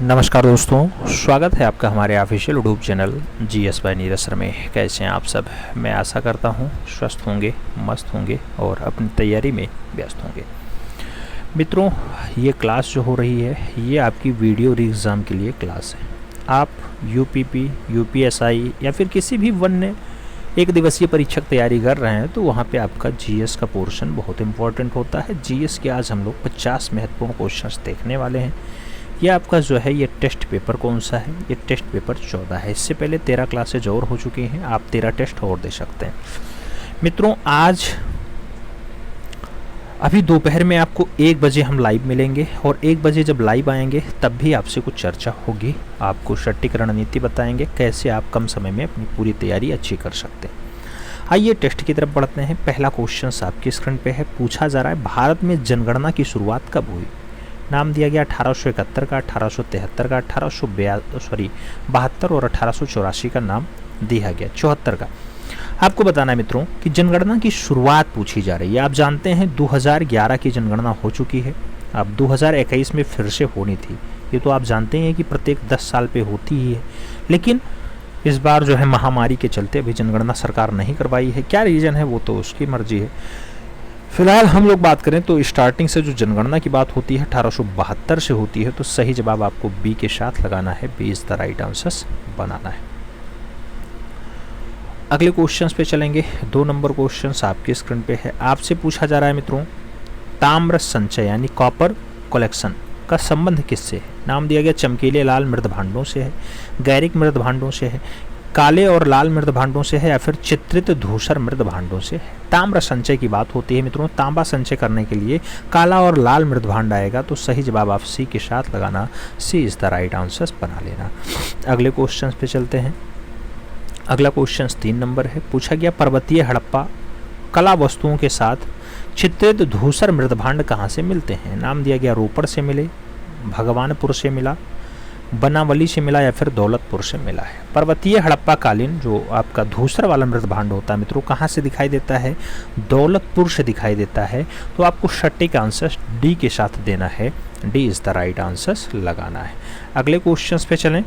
नमस्कार दोस्तों, स्वागत है आपका हमारे official YouTube channel GS by Neeraj sir में। कैसे हैं आप सब? मैं आशा करता हूं स्वस्थ होंगे, मस्त होंगे और अपनी तैयारी में व्यस्त होंगे। मित्रों, ये क्लास जो हो रही है ये आपकी वीडियो री एग्ज़ाम के लिए क्लास है। आप UPP, UPSI या फिर किसी भी वन्य एक दिवसीय परीक्षा की तैयारी कर रहे हैं तो वहाँ पे आपका GS का पोर्शन बहुत इंपॉर्टेंट होता है। GS के आज हम लोग 50 महत्वपूर्ण क्वेश्चंस देखने वाले हैं। ये आपका जो है ये टेस्ट पेपर कौन सा है? ये टेस्ट पेपर 14 है। इससे पहले 13 क्लासेज और हो चुकी हैं, आप 13 टेस्ट और दे सकते हैं। मित्रों, आज अभी दोपहर में आपको 1 बजे हम लाइव मिलेंगे और 1 बजे जब लाइव आएंगे तब भी आपसे कुछ चर्चा होगी। आपको सटीक रणनीति बताएंगे कैसे आप कम समय में अपनी पूरी तैयारी अच्छी कर सकते हैं। आइए टेस्ट की तरफ बढ़ते हैं। पहला क्वेश्चन आपकी स्क्रीन पे है। पूछा जा रहा है भारत में जनगणना की शुरुआत कब हुई? नाम दिया गया 1871 का, 1873 का, 1872 और 1884 का नाम दिया गया, 74 का। आपको बताना है मित्रों कि जनगणना की शुरुआत पूछी जा रही है। आप जानते हैं 2011 की जनगणना हो चुकी है, अब 2021 में फिर से होनी थी। ये तो आप जानते हैं कि प्रत्येक 10 साल पे होती ही है, लेकिन इस बार जो है महामारी के चलते अभी जनगणना सरकार नहीं करवाई है। क्या रीज़न है वो तो उसकी मर्जी है। फिलहाल हम लोग बात करें तो स्टार्टिंग से जो जनगणना की बात होती है 1872 से होती है, तो सही जवाब आपको बी के साथ लगाना है। B is the right answer बनाना है। अगले क्वेश्चंस पे चलेंगे। 2 नंबर क्वेश्चंस आपके स्क्रीन पे है। आपसे पूछा जा रहा है मित्रों, ताम्र संचय यानी कॉपर कलेक्शन का संबंध किससे है? नाम दिया गया चमकीले लाल मृद भांडों से है, गैरिक मृद भांडों से है, काले और लाल मृद भांडों से है या फिर चित्रित धूसर मृद भांडों से है। ताम्र संचय की बात होती है मित्रों। तांबा संचय करने के लिए काला और लाल मृद भांड आएगा, तो सही जवाब आप सी के साथ लगाना। सी इज द राइट आंसर बना लेना। अगले क्वेश्चन पे चलते हैं। अगला क्वेश्चन 3 नंबर है। पूछा गया पर्वतीय हड़प्पा कला वस्तुओं के साथ चित्रित धूसर मृद भांड कहाँ से मिलते हैं? नाम दिया गया रोपड़ से मिले, भगवानपुर से मिला, बनावली से मिला या फिर दौलतपुर से मिला है। पर्वतीय हड़प्पा कालीन जो आपका धूसर वाला मृद भांड होता है मित्रों, कहाँ से दिखाई देता है? दौलतपुर से दिखाई देता है। तो आपको सटीक आंसर डी के साथ देना है। D is the right answer लगाना है। अगले क्वेश्चंस पे चलें।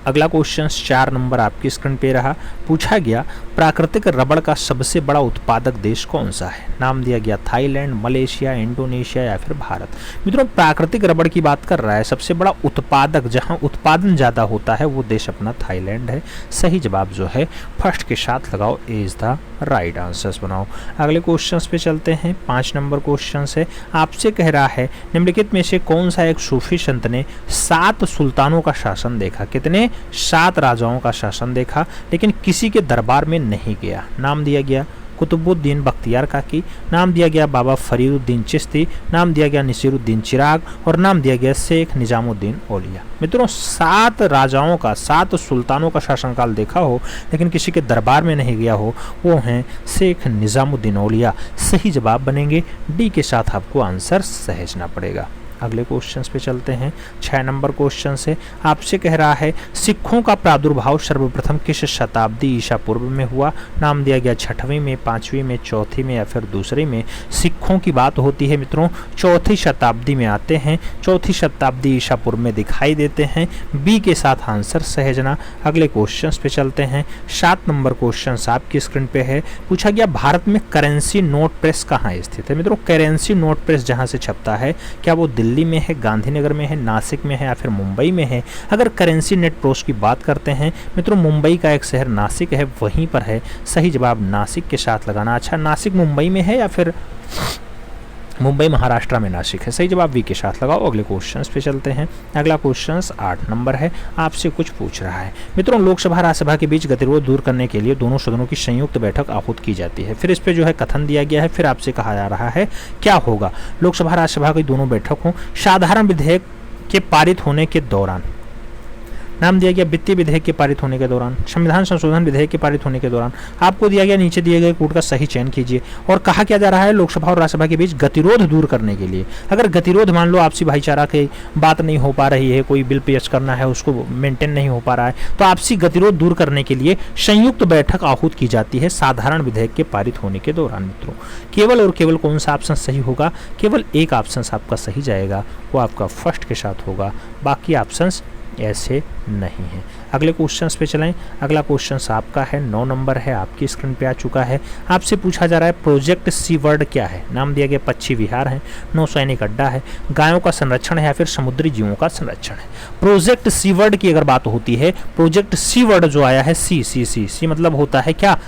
अगला क्वेश्चन 4 नंबर आपकी स्क्रीन पे रहा। पूछा गया प्राकृतिक रबड़ का सबसे बड़ा उत्पादक देश कौन सा है? नाम दिया गया थाईलैंड, मलेशिया, इंडोनेशिया या फिर भारत। मित्रों, प्राकृतिक रबड़ की बात कर रहा है। सबसे बड़ा उत्पादक जहां उत्पादन ज़्यादा होता है वो देश अपना थाईलैंड है। सही जवाब जो है फर्स्ट के साथ लगाओ। ए इज द राइट आंसर बनाओ। अगले क्वेश्चन पे चलते हैं। 5 नंबर क्वेश्चन है। आपसे कह रहा है निम्नलिखित में से कौन सा एक सूफी संत ने 7 सुल्तानों का शासन देखा? कितने? 7 राजाओं का शासन देखा, लेकिन किसी के दरबार में नहीं गया। नाम दिया गया कुतुबुद्दीन बख्तियार काकी, नाम दिया गया बाबा फरीदुद्दीन चिश्ती, नाम दिया गया नसीरुद्दीन चिराग और नाम दिया गया शेख निजामुद्दीन औलिया। मित्रों, 7 राजाओं का, 7 सुल्तानों का शासनकाल देखा हो लेकिन किसी के दरबार में नहीं गया हो, वो हैं शेख निजामुद्दीन औलिया। सही जवाब बनेंगे। डी के साथ आपको आंसर सहेजना पड़ेगा। अगले क्वेश्चंस पे चलते हैं। 6 नंबर क्वेश्चन से आपसे कह रहा है सिखों का प्रादुर्भाव सर्वप्रथम किस शताब्दी ईसा पूर्व में हुआ? नाम दिया गया 6वीं में, 5वीं में, 4थी में या फिर दूसरी में। सिखों की बात होती है मित्रों, 4थी शताब्दी में आते हैं। 4थी शताब्दी ईसा पूर्व में दिखाई देते हैं। बी के साथ आंसर सहेजना। अगले क्वेश्चन पे चलते हैं। 7 नंबर क्वेश्चन आपकी स्क्रीन पे है। पूछा गया भारत में करेंसी नोट प्रेस कहाँ स्थित है? मित्रों, करेंसी नोट प्रेस जहाँ से छपता है, क्या वो दिल्ली में है, गांधीनगर में है, नासिक में है या फिर मुंबई में है? अगर करेंसी नेट प्रोस की बात करते हैं मित्रों, मुंबई का एक शहर नासिक है, वहीं पर है। सही जवाब नासिक के साथ लगाना। अच्छा, नासिक मुंबई में है या फिर मुंबई महाराष्ट्र में नासिक है? सही जवाब वी के साथ लगाओ। अगले क्वेश्चंस पे चलते हैं। अगला क्वेश्चन 8 नंबर है। आपसे कुछ पूछ रहा है मित्रों, लोकसभा राज्यसभा के बीच गतिरोध दूर करने के लिए दोनों सदनों की संयुक्त बैठक आहूत की जाती है। फिर इस पे जो है कथन दिया गया है। फिर आपसे कहा जा रहा है क्या होगा? लोकसभा राज्यसभा की दोनों बैठक हों। साधारण विधेयक के पारित होने के दौरान नाम दिया गया वित्तीय विधेयक के पारित होने के दौरान, संविधान संशोधन विधेयक के पारित होने के दौरान। आपको दिया गया नीचे दिए गए कोड का सही चयन कीजिए। और कहा क्या जा रहा है, लोकसभा और राज्यसभा के बीच गतिरोध दूर करने के लिए। अगर गतिरोध मान लो आपसी भाईचारा की बात नहीं हो पा रही है, कोई बिल पेश करना है उसको मेंटेन नहीं हो पा रहा है, तो आपसी गतिरोध दूर करने के लिए संयुक्त बैठक आहूत की जाती है साधारण विधेयक के पारित होने के दौरान। मित्रों केवल और केवल कौन सा ऑप्शन सही होगा, केवल एक ऑप्शन आपका सही जाएगा, वो आपका फर्स्ट के साथ होगा, बाकी ऑप्शंस ऐसे नहीं है। अगले क्वेश्चंस पे चलें। अगला क्वेश्चन आपका है 9 नंबर है, आपकी स्क्रीन पे आ चुका है। आपसे पूछा जा रहा है प्रोजेक्ट सी वर्ड क्या है। नाम दिया गया पक्षी विहार है, नौसैनिक अड्डा है, गायों का संरक्षण है या फिर समुद्री जीवों का संरक्षण है। प्रोजेक्ट सी वर्ड की अगर बात होती है, प्रोजेक्ट सी वर्ड जो आया है सी मतलब होता है क्या,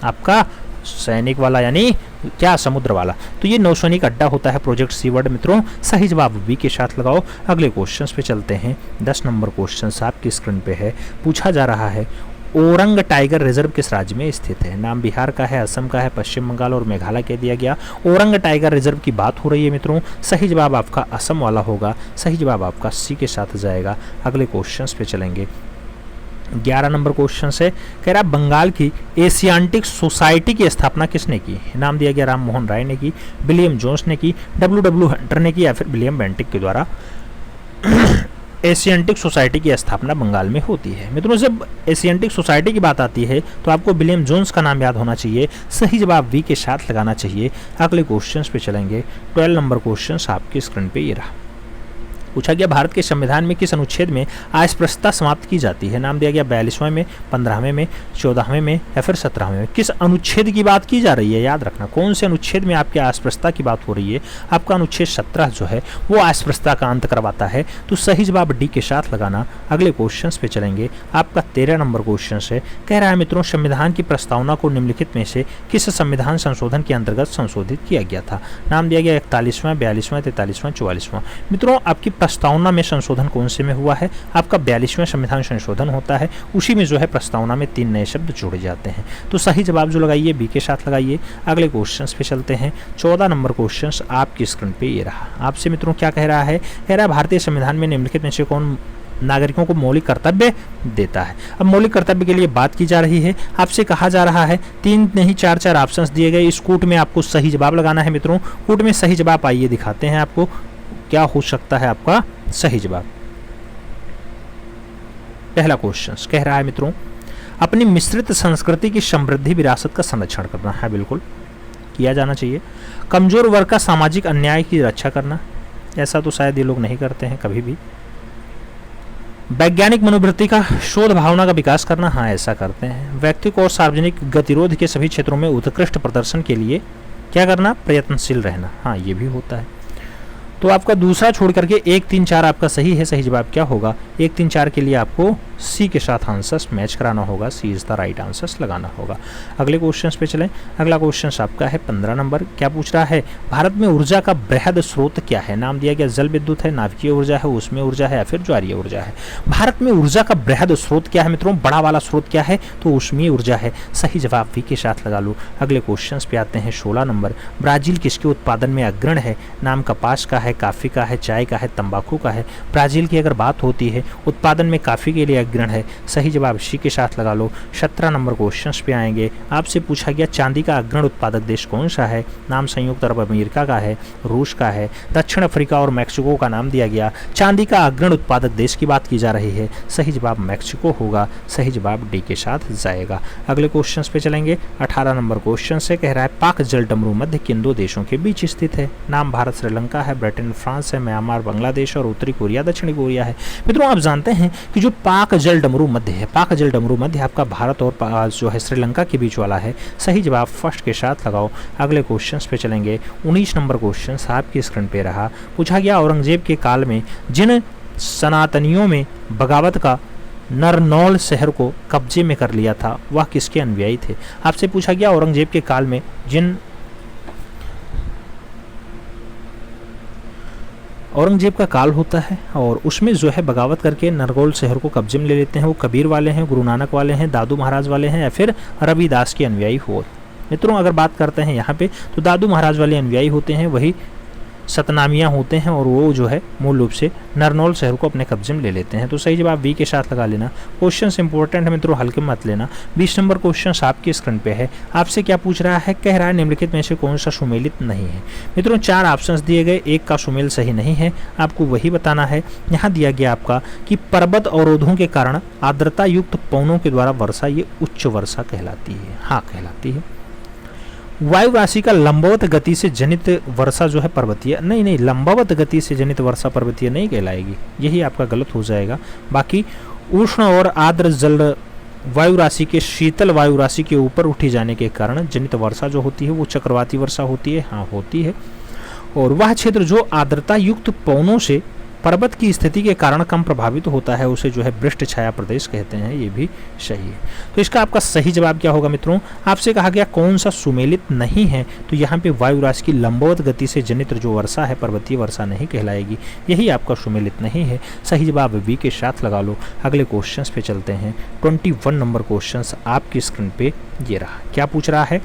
आपका सैनिक वाला यानी क्या, समुद्र वाला, तो ये नौसैनिक अड्डा होता है प्रोजेक्ट सी वर्ड। मित्रों सही जवाब बी के साथ लगाओ। अगले क्वेश्चंस पे चलते हैं। 10 नंबर क्वेश्चन आपकी स्क्रीन पे है। पूछा जा रहा है ओरंग टाइगर रिजर्व किस राज्य में स्थित है। नाम बिहार का है, असम का है, पश्चिम बंगाल और मेघालय के दिया गया। ओरंग टाइगर रिजर्व की बात हो रही है मित्रों, सही जवाब आपका असम वाला होगा, सही जवाब आपका सी के साथ जाएगा। अगले क्वेश्चंस पे चलेंगे। 11 नंबर क्वेश्चन से कह रहा है बंगाल की एशियाटिक सोसाइटी की स्थापना किसने की। नाम दिया गया राम मोहन राय ने की, विलियम जोन्स ने की, डब्ल्यू हंटर ने की या फिर विलियम बेंटिक के द्वारा एशियाटिक सोसाइटी की स्थापना बंगाल में होती है। मित्रों जब एशियाटिक सोसाइटी की बात आती है तो आपको विलियम जोन्स का नाम याद होना चाहिए, सही जवाब वी के साथ लगाना चाहिए। अगले क्वेश्चन पे चलेंगे। 12 नंबर क्वेश्चन आपकी स्क्रीन पे ये रहा। पूछा गया भारत के संविधान में किस अनुच्छेद में अस्पृश्यता समाप्त की जाती है। नाम दिया गया 42वें में, 15वें में, 14वें में या फिर 17वें में। किस अनुच्छेद की बात की जा रही है, याद रखना कौन से अनुच्छेद में आपकी अस्पृश्यता की बात हो रही है। आपका अनुच्छेद 17 जो है वो अस्पृश्यता का अंत करवाता है, तो सही जवाब डी के साथ लगाना। अगले क्वेश्चन पे चलेंगे। आपका 13 नंबर क्वेश्चन है, कह रहा है मित्रों संविधान की प्रस्तावना को निम्नलिखित में से किस संविधान संशोधन के अंतर्गत संशोधित किया गया था। नाम दिया गया 41वां, 42वां, 43वां, 44वां। मित्रों आपकी प्रस्तावना में संशोधन कौन से में हुआ है, आपका 42वें संविधान संशोधन होता है, उसी में जो है प्रस्तावना में 3 नए शब्द जोड़े जाते हैं, तो सही जवाब जो लगाइए बी के साथ लगाइए। अगले क्वेश्चंस पे चलते हैं। 14 नंबर क्वेश्चंस आपकी स्क्रीन पे ये रहा। आपसे मित्रों क्या कह रहा है, कह रहा है भारतीय संविधान में निम्नलिखित में से कौन नागरिकों को मौलिक कर्तव्य देता है। अब मौलिक कर्तव्य के लिए बात की जा रही है, आपसे कहा जा रहा है 3 नहीं 4 ऑप्शंस दिए गए, इस कूट में आपको सही जवाब लगाना है। मित्रों कूट में सही जवाब आइए दिखाते हैं आपको क्या हो सकता है आपका सही जवाब। पहला क्वेश्चन कह रहा है मित्रों अपनी मिश्रित संस्कृति की समृद्धि विरासत का संरक्षण करना है, बिल्कुल किया जाना चाहिए। कमजोर वर्ग का सामाजिक अन्याय की रक्षा करना, ऐसा तो शायद ये लोग नहीं करते हैं कभी भी। वैज्ञानिक मनोवृत्ति का शोध भावना का विकास करना, हाँ ऐसा करते हैं। व्यक्तिगत और सार्वजनिक गतिरोध के सभी क्षेत्रों में उत्कृष्ट प्रदर्शन के लिए क्या करना, प्रयत्नशील रहना, हाँ ये भी होता है। तो आपका दूसरा छोड़ करके 1, 3, 4 आपका सही है, सही जवाब क्या होगा 1, 3, 4 के लिए आपको सी के साथ आंसर्स मैच कराना होगा, सी इज द राइट आंसर्स लगाना होगा। अगले क्वेश्चन पे चलें। अगला क्वेश्चन आपका है 15 नंबर। क्या पूछ रहा है भारत में ऊर्जा का बृहद स्रोत क्या है। नाम दिया गया जल विद्युत है, नाभिकीय ऊर्जा है, ऊष्मीय ऊर्जा है या फिर ज्वारीय ऊर्जा है। भारत में ऊर्जा का बृहद स्रोत क्या है मित्रों, बड़ा वाला स्रोत क्या है, तो ऊष्मीय ऊर्जा है, सही जवाब वी के साथ लगा लो। अगले क्वेश्चन पे आते हैं 16 नंबर। ब्राजील किसके उत्पादन में अग्रणी है। नाम कपास का है, काफी का है, चाय का है, तंबाकू का है। ब्राजील की अगर बात होती है उत्पादन में काफी के लिए अग्रणी है, सही जवाब सी के साथ लगा लो। 17 नंबर क्वेश्चंस पे आएंगे। आपसे पूछा गया चांदी का अग्रणी उत्पादक देश कौन सा है। नाम संयुक्त अरब अमेरिका का है, रूस का है, दक्षिण अफ्रीका और मैक्सिको का नाम दिया गया। चांदी का अग्रणी उत्पादक देश की बात की जा रही है, सही जवाब मैक्सिको होगा, सही जवाब डी के साथ जाएगा। अगले क्वेश्चंस पे चलेंगे। 18 नंबर क्वेश्चन से कह रहा है पाक जल डमरू मध्य किन 2 देशों के बीच स्थित है। नाम भारत श्रीलंका है, ब्रिटेन फ्रांस है, म्यांमार बांग्लादेश और उत्तरी कोरिया दक्षिणी कोरिया है। मित्रों आप जानते हैं कि जो पाक जल डमरू मध्य है, पाक जल डमरू मध्य आपका भारत और जो है श्रीलंका के बीच वाला है, सही जवाब फर्स्ट के साथ लगाओ। अगले क्वेश्चंस पे चलेंगे। 19 नंबर क्वेश्चन आपकी स्क्रीन पे रहा। पूछा गया औरंगजेब के काल में जिन सनातनियों में बगावत का नरनौल शहर को कब्जे में कर लिया था वह किसके अनुयायी थे। आपसे पूछा गया औरंगजेब के काल में जिन औरंगजेब का काल होता है और उसमें जो है बगावत करके नरगौल शहर को कब्जे में ले लेते हैं, वो कबीर वाले हैं, गुरु नानक वाले हैं, दादू महाराज वाले हैं या फिर रविदास के अनुयायी हो। मित्रों अगर बात करते हैं यहाँ पे तो दादू महाराज वाले अनुयायी होते हैं, वही सतनामियाँ होते हैं और वो जो है मूल रूप से नरनौल शहर को अपने कब्जे में ले लेते हैं। तो सही जवाब बी के साथ लगा लेना। क्वेश्चन इंपॉर्टेंट है मित्रों, हल्के मत लेना। 20 नंबर क्वेश्चन आपके स्क्रीन पे है। आपसे क्या पूछ रहा है, कह रहा है निम्नलिखित में से कौन सा सुमेलित नहीं है। मित्रों 4 ऑप्शंस दिए गए, एक का सुमेल सही नहीं है, आपको वही बताना है। यहाँ दिया गया आपका कि पर्वत अवरोधों के कारण आर्द्रता युक्त पवनों के द्वारा वर्षा ये उच्च वर्षा कहलाती है। हाँ कहलाती है। वायु राशि का लंबवत गति से जनित वर्षा जो है पर्वतीय, नहीं लंबवत गति से जनित वर्षा पर्वतीय नहीं कहलाएगी, यही आपका गलत हो जाएगा। बाकी उष्ण और आर्द्र जल वायु राशि के शीतल वायु राशि के ऊपर उठी जाने के कारण जनित वर्षा जो होती है वो चक्रवाती वर्षा होती है। हाँ होती है। और वह क्षेत्र जो आर्द्रता युक्त पवनों से पर्वत की स्थिति के कारण कम प्रभावित होता है उसे जो है वृष्ट छाया प्रदेश कहते हैं, ये भी सही है। तो इसका आपका सही जवाब क्या होगा मित्रों, आपसे कहा गया कौन सा सुमेलित नहीं है, तो यहाँ पे वायु राशि की लंबवत गति से जनित जो वर्षा है पर्वतीय वर्षा नहीं कहलाएगी, यही आपका सुमेलित नहीं है। सही जवाब बी के साथ लगा लो। अगले क्वेश्चन पे चलते हैं। 21 नंबर क्वेश्चन आपकी स्क्रीन पे ये रहा। क्या पूछ रहा है,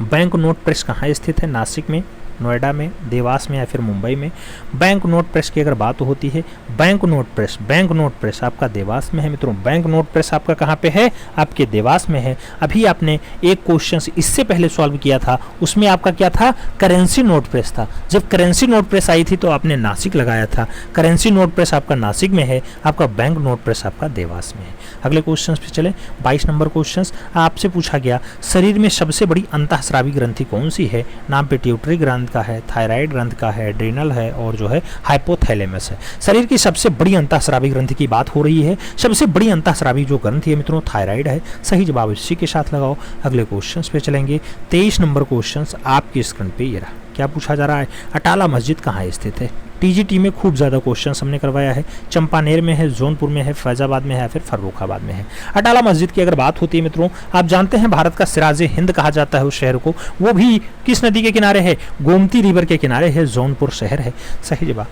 बैंक नोट प्रेस कहाँ स्थित है, नासिक में, नोएडा में, देवास में या फिर मुंबई में। बैंक नोट प्रेस की अगर बात होती है, बैंक नोट प्रेस आपका देवास में है मित्रों। बैंक नोट प्रेस आपका कहाँ पे है, आपके देवास में है। अभी आपने एक क्वेश्चन इससे पहले सॉल्व किया था, उसमें आपका क्या था, करेंसी नोट प्रेस था। जब करेंसी नोट प्रेस आई थी तो आपने नासिक लगाया था। करेंसी नोट प्रेस आपका नासिक में है, आपका बैंक नोट प्रेस आपका देवास में है। अगले क्वेश्चन पे चले। 22 नंबर क्वेश्चन आपसे पूछा गया, शरीर में सबसे बड़ी अंतःस्रावी ग्रंथि कौन सी है। नाम पिट्यूटरी ग्रंथि का है, थायराइड ग्रंथि का है, एड्रिनल है और जो है हाइपोथैलेमस है। शरीर की सबसे बड़ी अंतःस्रावी ग्रंथि की बात हो रही है। सबसे बड़ी अंतःस्रावी जो ग्रंथि है मित्रों थायराइड है। सही जवाब इसी के साथ लगाओ। अगले क्वेश्चन पे चलेंगे। 23 नंबर क्वेश्चन आपकी स्क्रीन पे ये रहा। क्या पूछा जा रहा है, अटाला मस्जिद कहाँ स्थित है। टीजीटी में खूब ज़्यादा क्वेश्चन हमने करवाया है। चंपानेर में है, जौनपुर में है, फैजाबाद में है, फिर फर्रुखाबाद में है। अटाला मस्जिद की अगर बात होती है मित्रों, आप जानते हैं भारत का सिराजे हिंद कहा जाता है उस शहर को। वो भी किस नदी के किनारे है, गोमती रिवर के किनारे है, जौनपुर शहर है। सही जवाब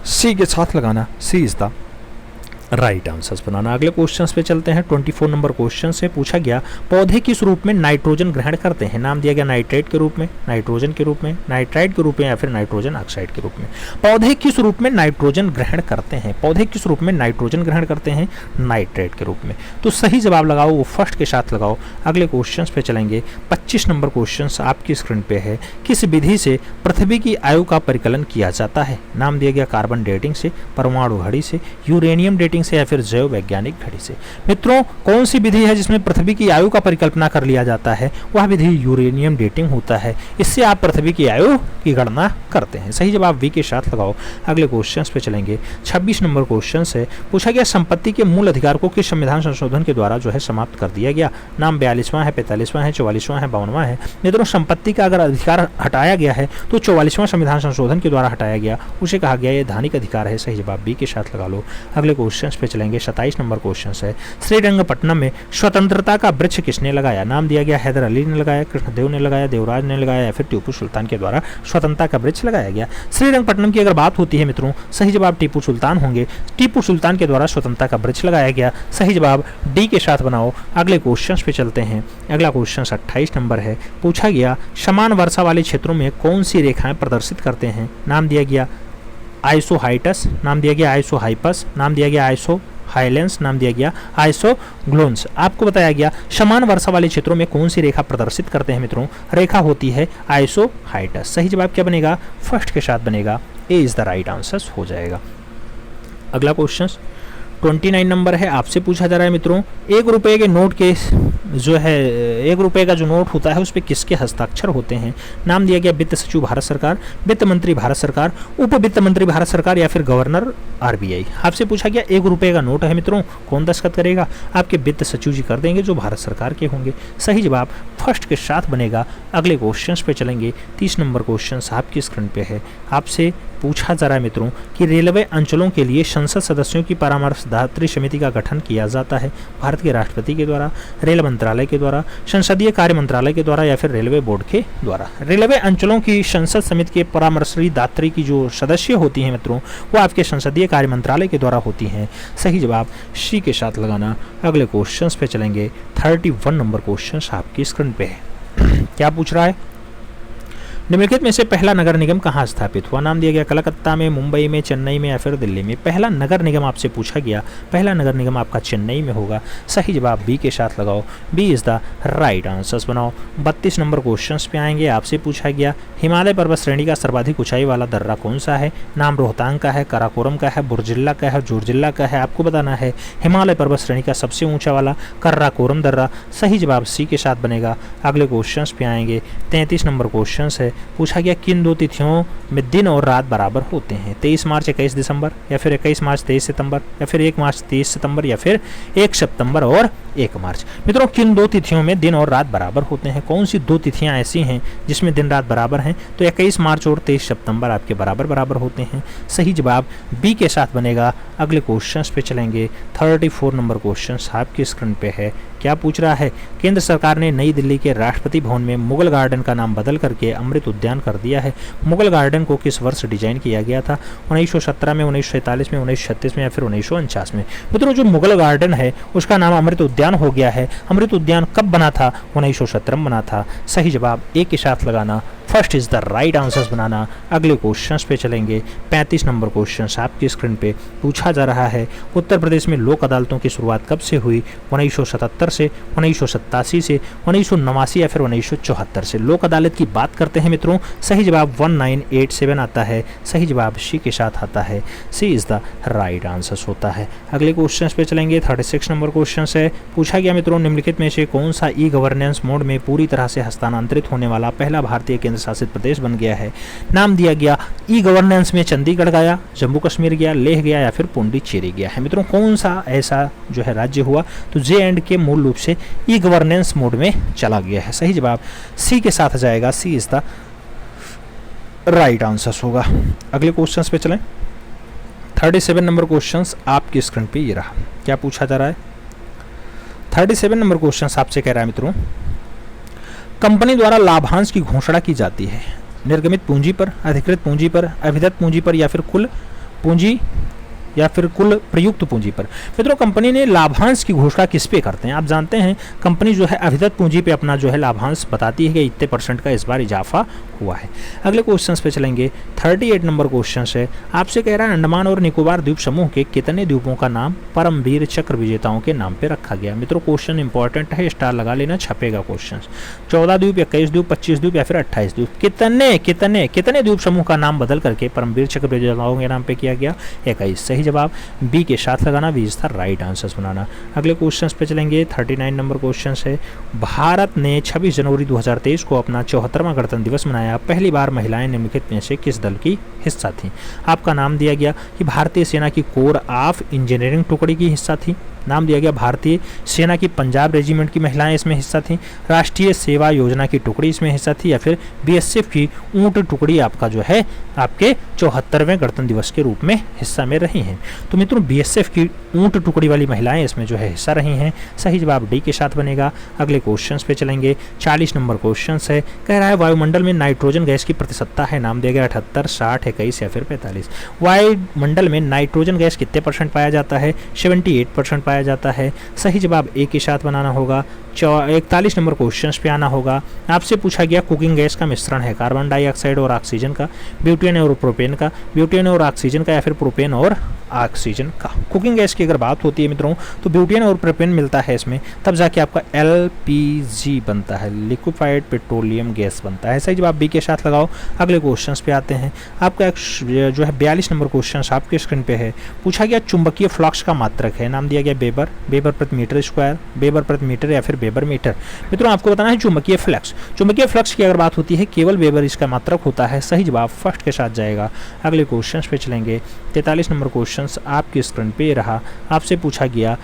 सी के साथ लगाना, सी इज द राइट आंसर्स बनाना। अगले क्वेश्चन पे चलते हैं। 24 नंबर क्वेश्चन से पूछा गया, पौधे किस रूप में नाइट्रोजन ग्रहण करते हैं। नाम दिया गया नाइट्रेट के रूप में, नाइट्रोजन के रूप में, नाइट्राइट के रूप में या फिर नाइट्रोजन ऑक्साइड के रूप में। पौधे किस रूप में नाइट्रोजन ग्रहण करते हैं, पौधे किस रूप में नाइट्रोजन ग्रहण करते हैं, नाइट्रेट के रूप में। तो सही जवाब लगाओ, वो फर्स्ट के साथ लगाओ। अगले क्वेश्चन पे चलेंगे। 25 नंबर क्वेश्चन आपकी स्क्रीन पे है। किस विधि से पृथ्वी की आयु का परिकलन किया जाता है। नाम दिया गया कार्बन डेटिंग से, परमाणु घड़ी से, यूरेनियम डेटिंग से या फिर जैव वैज्ञानिक घड़ी से। मित्रों कौन सी विधि है जिसमें पृथ्वी की आयु का परिकल्पना कर लिया जाता है, वह विधि यूरेनियम डेटिंग होता है। इससे आप पृथ्वी की आयु की गणना करते हैं। सही जवाब वी के साथ लगाओ। अगले क्वेश्चन पे चलेंगे। 26 नंबर क्वेश्चन से पूछा गया, संपत्ति के मूल अधिकार को किस संविधान संशोधन के द्वारा जो है समाप्त कर दिया गया। नाम 42वां है, 45वां है, 44वां है, 52वां है। मित्रों संपत्ति का अगर अधिकार हटाया गया है तो 44वां संविधान संशोधन के द्वारा हटाया गया, उसे कहा गया ये धानिक अधिकार है। सही जवाब बी के साथ लगा लो। अगले क्वेश्चन पे चलेंगे। 27 नंबर क्वेश्चन है। श्रीरंगपट्टनम में स्वतंत्रता का वृक्ष किसने लगाया। नाम दिया गया हैदर अली ने लगाया, कृष्णदेव ने लगाया, देवराज ने लगाया या फिर टीपू सुल्तान के द्वारा स्वतंत्रता का वृक्ष लगाया गया। श्रीरंगपट्टनम की अगर बात होती है मित्रों, सही जवाब टीपू सुल्तान होंगे। टीपू सुल्तान के द्वारा स्वतंत्रता का वृक्ष लगाया गया। सही जवाब डी के साथ बनाओ। अगले क्वेश्चन पे चलते हैं। अगला क्वेश्चन 28 नंबर है। पूछा गया, समान वर्षा वाले क्षेत्रों में कौन सी रेखाएं प्रदर्शित करते हैं। नाम दिया गया आइसोहाइटस, नाम दिया गया आइसोहाइपस, नाम दिया गया आइसो हाइलेंस, नाम दिया गया आइसोग्लोन्स। आपको बताया गया समान वर्षा वाले क्षेत्रों में कौन सी रेखा प्रदर्शित करते हैं मित्रों, रेखा होती है आइसोहाइटस। सही जवाब क्या बनेगा, फर्स्ट के साथ बनेगा, ए इज द राइट आंसर हो जाएगा। अगला क्वेश्चन 29 नंबर है। आपसे पूछा जा रहा है मित्रों, 1 रुपये के नोट के जो है 1 रुपये का जो नोट होता है उस पर किसके हस्ताक्षर होते हैं। नाम दिया गया वित्त सचिव भारत सरकार, वित्त मंत्री भारत सरकार, उप वित्त मंत्री भारत सरकार या फिर गवर्नर आरबीआई। आपसे पूछा गया 1 रुपये का नोट है मित्रों, कौन दस्तखत करेगा। आपके वित्त सचिव जी कर देंगे जो भारत सरकार के होंगे। सही जवाब फर्स्ट के साथ बनेगा। अगले क्वेश्चन पे चलेंगे। 30 नंबर क्वेश्चन आपकी स्क्रीन पे है। आपसे पूछा जा रहा है मित्रों कि रेलवे अंचलों के लिए संसद सदस्यों की परामर्शदात्री समिति का गठन किया जाता है भारत के राष्ट्रपति के द्वारा, रेल मंत्रालय के द्वारा, संसदीय कार्य मंत्रालय के द्वारा या फिर रेलवे बोर्ड के द्वारा। रेलवे अंचलों की संसद समिति के परामर्शदात्री की जो सदस्य होती हैं मित्रों, वो आपके संसदीय कार्य मंत्रालय के द्वारा होती हैं। सही जवाब सी के साथ लगाना। अगले क्वेश्चन पे चलेंगे। 31 नंबर क्वेश्चन आपकी स्क्रीन पे है। क्या पूछ रहा है, निम्नलिखित में से पहला नगर निगम कहाँ स्थापित हुआ? नाम दिया गया कलकत्ता में, मुंबई में, चेन्नई में या फिर दिल्ली में। पहला नगर निगम आपसे पूछा गया, पहला नगर निगम आपका चेन्नई में होगा। सही जवाब बी के साथ लगाओ, B is the right answers बनाओ। 32 नंबर क्वेश्चन पे आएंगे। आपसे पूछा गया हिमालय पर्वत श्रेणी का सर्वाधिक ऊंचाई वाला दर्रा कौन सा है? नाम रोहतांग का है, काराकोरम का है, बुर्जिल्ला का है, जोरजिल्ला का है। आपको बताना है हिमालय पर्वत श्रेणी का सबसे ऊंचा वाला काराकोरम दर्रा। सही जवाब सी के साथ बनेगा। अगले क्वेश्चन पे आएंगे। 33 नंबर क्वेश्चन है। पूछा गया किन दो तिथियों में दिन और रात बराबर होते हैं? 23 मार्च 21 दिसंबर या फिर 21 मार्च 23 सितंबर या फिर 1 मार्च 30 सितंबर या फिर 1 सितंबर और 1 मार्च। मित्रों किन दो तिथियों में दिन और रात बराबर होते हैं? कौन सी दो तिथियां ऐसी हैं जिसमें दिन रात बराबर हैं? तो 21 मार्च और 23 सितंबर आपके बराबर होते हैं। सही जवाब बी के साथ बनेगा। अगले क्वेश्चन पे चलेंगे। 34 नंबर क्वेश्चन आपकी स्क्रीन पे है। क्या पूछ रहा है? केंद्र सरकार ने नई दिल्ली के राष्ट्रपति भवन में मुगल गार्डन का नाम बदल करके अमृत उद्यान कर दिया है। मुगल गार्डन को किस वर्ष डिजाइन किया गया था? 1917 में, 1947 में, 1936 में या फिर 1949 में। मित्रों जो मुगल गार्डन है उसका नाम अमृत उद्यान हो गया है। अमृत उद्यान कब बना था? 1917 में बना था। सही जवाब ए के साथ लगाना, first is the right answers बनाना। अगले क्वेश्चंस पे चलेंगे। 35 नंबर क्वेश्चन आपकी स्क्रीन पे पूछा जा रहा है। उत्तर प्रदेश में लोक अदालतों की शुरुआत कब से हुई? 1977 से, 1987 से, 1989 या फिर 1974 से। लोक अदालत की बात करते हैं मित्रों। सही जवाब 1987 आता है। सही जवाब सी के साथ आता है। सी इज द राइट आंसर्स होता है। अगले क्वेश्चन पे चलेंगे। 36 नंबर क्वेश्चन है। पूछा गया मित्रों निम्नलिखित में से कौन सा ई गवर्नेंस मोड में पूरी तरह से हस्तांतरित होने वाला पहला भारतीय केंद्र शासित प्रदेश बन गया है? नाम दिया गया ई गवर्नेंस में चंडीगढ़ गया, जम्मू कश्मीर गया, लेह गया या फिर पुडुचेरी गया है। मित्रों कौन सा ऐसा जो है राज्य हुआ? तो जे एंड के मूल रूप से ई गवर्नेंस मोड में चला गया है। सही जवाब सी के साथ जाएगा। सी इज द राइट आंसर होगा। अगले क्वेश्चन पे चलें। 37 नंबर क्वेश्चन आपकी स्क्रीन पे ये रहा। क्या पूछा जा रहा है? 37 नंबर क्वेश्चन आपसे कह रहा है मित्रों कंपनी द्वारा लाभांश की घोषणा की जाती है निर्गमित पूंजी पर, अधिकृत पूंजी पर, अभिदत्त पूंजी पर या फिर कुल पूंजी या फिर कुल प्रयुक्त पूंजी पर। मित्रों कंपनी ने लाभांश की घोषणा किस पे करते हैं? आप जानते हैं कंपनी जो है अभिदत्त पूंजी पे अपना जो है लाभांश बताती है कि इतने % का इस बार इजाफा हुआ है। अगले क्वेश्चन पे चलेंगे। 38 नंबर क्वेश्चन है। आपसे कह रहा है अंडमान और निकोबार द्वीप समूह के कितने द्वीपों का नाम परमवीर चक्र विजेताओं के नाम पे रखा गया? मित्रों क्वेश्चन इंपॉर्टेंट है, स्टार लगा लेना, छपेगा क्वेश्चन। 14 द्वीप, 21 द्वीप, 25 द्वीप या फिर 28 द्वीप। कितने कितने कितने द्वीप समूह का नाम बदल करके परमवीर चक्र विजेताओं के नाम पे किया गया? 21। सही जवाब बी के साथ लगाना, B is the right answers बनाना। अगले क्वेश्चन पे चलेंगे। 39 नंबर क्वेश्चन है। भारत ने 26 जनवरी 2023 को अपना 74वां गणतंत्र दिवस मनाया। पहली बार महिलाएं निम्नलिखित में से किस दल की हिस्सा थीं? आपका नाम दिया गया कि भारतीय सेना की कोर ऑफ इंजीनियरिंग टुकड़ी की हिस्सा थी। नाम दिया गया भारतीय सेना की पंजाब रेजिमेंट की महिलाएं इसमें हिस्सा थीं। राष्ट्रीय सेवा योजना की टुकड़ी इसमें हिस्सा थी या फिर बीएसएफ की ऊंट टुकड़ी आपका जो है आपके 74वें गणतंत्र दिवस के रूप में हिस्सा में रही हैं। तो मित्रों बीएसएफ की ऊंट टुकड़ी वाली महिलाएं इसमें जो है हिस्सा रही हैं। सही जवाब डी के साथ बनेगा। अगले क्वेश्चन पे चलेंगे। 40 नंबर क्वेश्चन है। कह रहा है वायुमंडल में नाइट्रोजन गैस की प्रतिशतता है। नाम दिया गया 78, 60, 21 या फिर 45। वायुमंडल में नाइट्रोजन गैस कितने % पाया जाता है? 78% पाया जाता है। सही जवाब ए के साथ बनाना होगा। 41 नंबर क्वेश्चन पे आना होगा। आपसे पूछा गया कुकिंग गैस का मिश्रण है कार्बन डाइऑक्साइड और ऑक्सीजन का, ब्यूटेन और प्रोपेन का, ब्यूटेन और ऑक्सीजन का या फिर प्रोपेन और ऑक्सीजन का। कुकिंग गैस की अगर बात होती है मित्रों तो ब्यूटेन और प्रोपेन मिलता है इसमें, तब जाके आपका एलपीजी बनता है, लिक्विफाइड पेट्रोलियम गैस बनता है। सही जवाब बी के साथ लगाओ। अगले क्वेश्चन पे आते हैं। आपका एक जो है 42 नंबर क्वेश्चन आपके स्क्रीन पे है। पूछा गया चुंबकीय फ्लक्स का मात्रक है। नाम दिया गया वेबर, वेबर प्रति मीटर स्क्वायर, वेबर प्रति मीटर या फिर वेबर मीटर। मित्रों आपको बताना है चुंबकीय फ्लक्स। चुंबकीय फ्लक्स की अगर बात होती है केवल वेबर इसका मात्रक होता है। सही जवाब फर्स्ट के साथ जाएगा। अगले क्वेश्चन पे चलेंगे। 43 नंबर क्वेश्चन आपकी स्क्रीन पे रहा। आपसे पूछा गया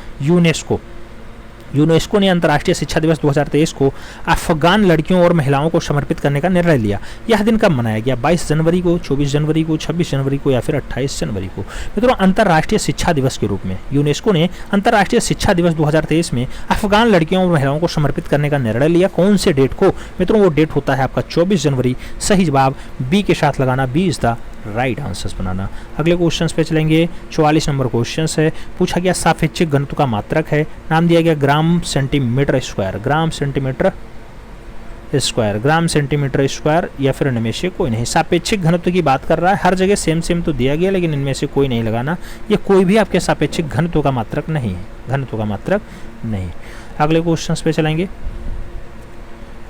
यूनेस्को ने अंतर्राष्ट्रीय शिक्षा दिवस 2023 को अफगान लड़कियों और महिलाओं को समर्पित करने का निर्णय लिया। यह दिन कब मनाया गया? 22 जनवरी को, 24 जनवरी को, 26 जनवरी को या फिर 28 जनवरी को। मित्रों अंतर्राष्ट्रीय शिक्षा दिवस के रूप में यूनेस्को ने अंतर्राष्ट्रीय शिक्षा दिवस 2023 में अफगान लड़कियों और महिलाओं को समर्पित करने का निर्णय लिया। कौन से डेट को? मित्रों वो डेट होता है आपका 24 जनवरी। सही जवाब बी के साथ लगाना, B is the right answers बनाना। अगले क्वेश्चन पे चलेंगे। 44 नंबर क्वेश्चन है। पूछा गया सापेक्षिक घनत्व का मात्रक है। नाम दिया गया gram centimetre square, gram centimetre square, gram centimetre square या फिर इनमें से कोई नहीं। सापेक्षिक घनत्व की बात कर रहा है, हर जगह सेम सेम तो दिया गया लेकिन इनमें से कोई नहीं लगाना, ये कोई भी आपके सापेक्षिक घनत्व का मात्रक नहीं है, घनत्व का मात्रक नहीं। अगले क्वेश्चन पे चलेंगे।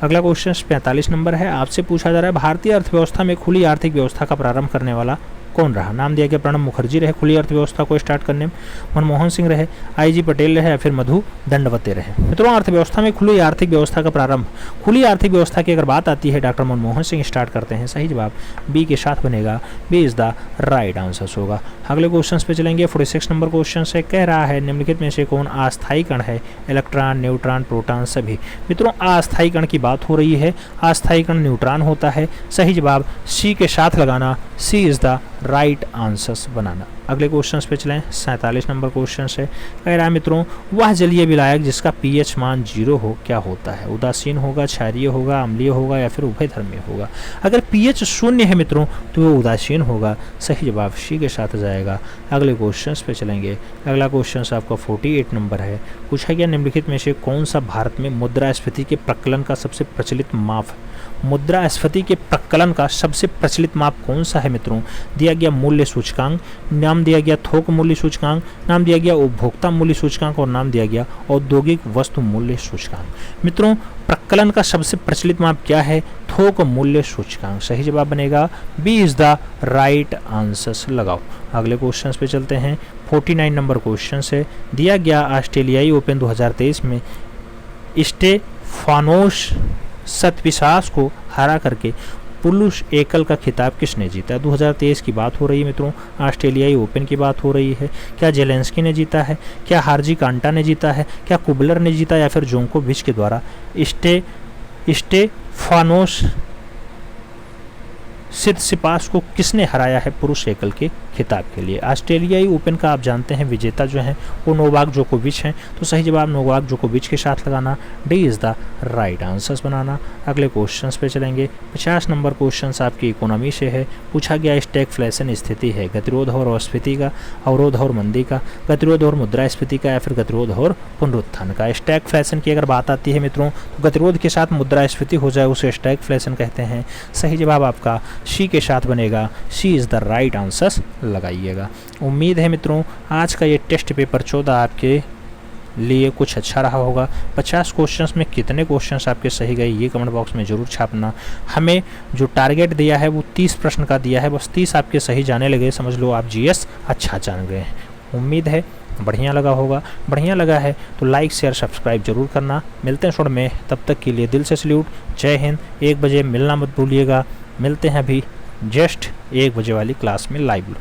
अगला क्वेश्चन 45 नंबर है। आपसे पूछा जा रहा है भारतीय अर्थव्यवस्था में खुली आर्थिक व्यवस्था का प्रारंभ करने वाला कौन रहा? नाम दिया गया प्रणब मुखर्जी रहे खुली अर्थव्यवस्था को स्टार्ट करने में, मनमोहन सिंह रहे, आई.जी. पटेल रहे या फिर मधु दंडवते रहे। मित्रों, अर्थव्यवस्था में खुली आर्थिक व्यवस्था का प्रारंभ, खुली आर्थिक व्यवस्था की अगर बात आती है डॉक्टर मनमोहन सिंह स्टार्ट करते हैं। सही जवाब बी के साथ बनेगा, B is the right answer होगा। अगले क्वेश्चन पे चलेंगे। 46 नंबर क्वेश्चन से कह रहा है निम्नलिखित में से कौन अस्थायी कण है? इलेक्ट्रॉन, न्यूट्रॉन, प्रोटॉन सभी। मित्रों, अस्थायी कण की बात हो रही है, अस्थायी कण न्यूट्रॉन होता है। सही जवाब सी के साथ लगाना, सी इज द राइट आंसर्स बनाना। अगले क्वेश्चन पे चलें। 47 नंबर क्वेश्चन है, कह रहा है मित्रों वह जलीय विलायक जिसका पीएच मान 0 हो क्या होता है? उदासीन होगा, क्षारीय होगा, अम्लीय होगा या फिर उभयधर्मी होगा? अगर पीएच 0 है मित्रों तो वो उदासीन होगा। सही जवाब सी के साथ जाएगा। अगले क्वेश्चन पे चलेंगे। अगला क्वेश्चन आपका 48 नंबर है। पूछा गया निम्नलिखित में से कौन सा भारत में मुद्रास्फीति के प्रकलन का सबसे प्रचलित माप? मुद्रास्फीति के प्रकलन का सबसे प्रचलित माप कौन सा है मित्रों? दिया गया मूल्य सूचकांक, नाम दिया गया थोक मूल्य सूचकांक, नाम दिया गया उपभोक्ता मूल्य सूचकांक और नाम दिया गया औद्योगिक वस्तु मूल्य सूचकांक। मित्रों, प्रकलन का सबसे प्रचलित माप क्या है? थोक मूल्य सूचकांक। सही जवाब बनेगा, B is the right answer लगाओ। अगले क्वेश्चन पे चलते हैं। 49 नंबर क्वेश्चन है। दिया गया ऑस्ट्रेलियाई ओपन 2023 में स्टेफानोस सतपिशास को हरा करके पुरुष एकल का खिताब किसने जीता? 2023 की बात हो रही है मित्रों, ऑस्ट्रेलियाई ओपन की बात हो रही है। क्या जेलेंस्की ने जीता है? क्या हार्जी कांटा ने जीता है? क्या कुबलर ने जीता या फिर जोकोविच के द्वारा? स्टेफानोस सितसिपास को किसने हराया है पुरुष एकल के खिताब के लिए? ऑस्ट्रेलियाई ओपन का आप जानते हैं विजेता जो हैं वो नोवाक जोकोविच हैं, तो सही जवाब नोवाक जोकोविच के साथ लगाना, D is the right answers बनाना। अगले क्वेश्चंस पे चलेंगे। 50 नंबर क्वेश्चन आपकी इकोनॉमी से है। पूछा गया स्टैगफ्लेशन स्थिति है गतिरोध और अस्फीति का, अवरोध और मंदी का, गतिरोध और मुद्रास्फीति का या फिर गतिरोध और पुनरुत्थान का? स्टैगफ्लेशन की अगर बात आती है मित्रों तो गतिरोध के साथ मुद्रास्फीति हो जाए उसे स्टैगफ्लेशन कहते हैं। सही जवाब आपका सी के साथ बनेगा, सी इज़ द राइट आंसर लगाइएगा। उम्मीद है मित्रों आज का ये टेस्ट पेपर 14 आपके लिए कुछ अच्छा रहा होगा। 50 क्वेश्चंस में कितने क्वेश्चंस आपके सही गए ये कमेंट बॉक्स में ज़रूर छापना। हमें जो टारगेट दिया है वो 30 प्रश्न का दिया है, बस 30 आपके सही जाने लगे, समझ लो आप जीएस अच्छा जान गए हैं। उम्मीद है बढ़िया लगा होगा। बढ़िया लगा है तो लाइक शेयर सब्सक्राइब जरूर करना। मिलते हैं शॉर्ट में, तब तक के लिए दिल से सल्यूट। जय हिंद। 1 बजे मिलना मत भूलिएगा। मिलते हैं अभी जस्ट 1 बजे वाली क्लास में लाइव।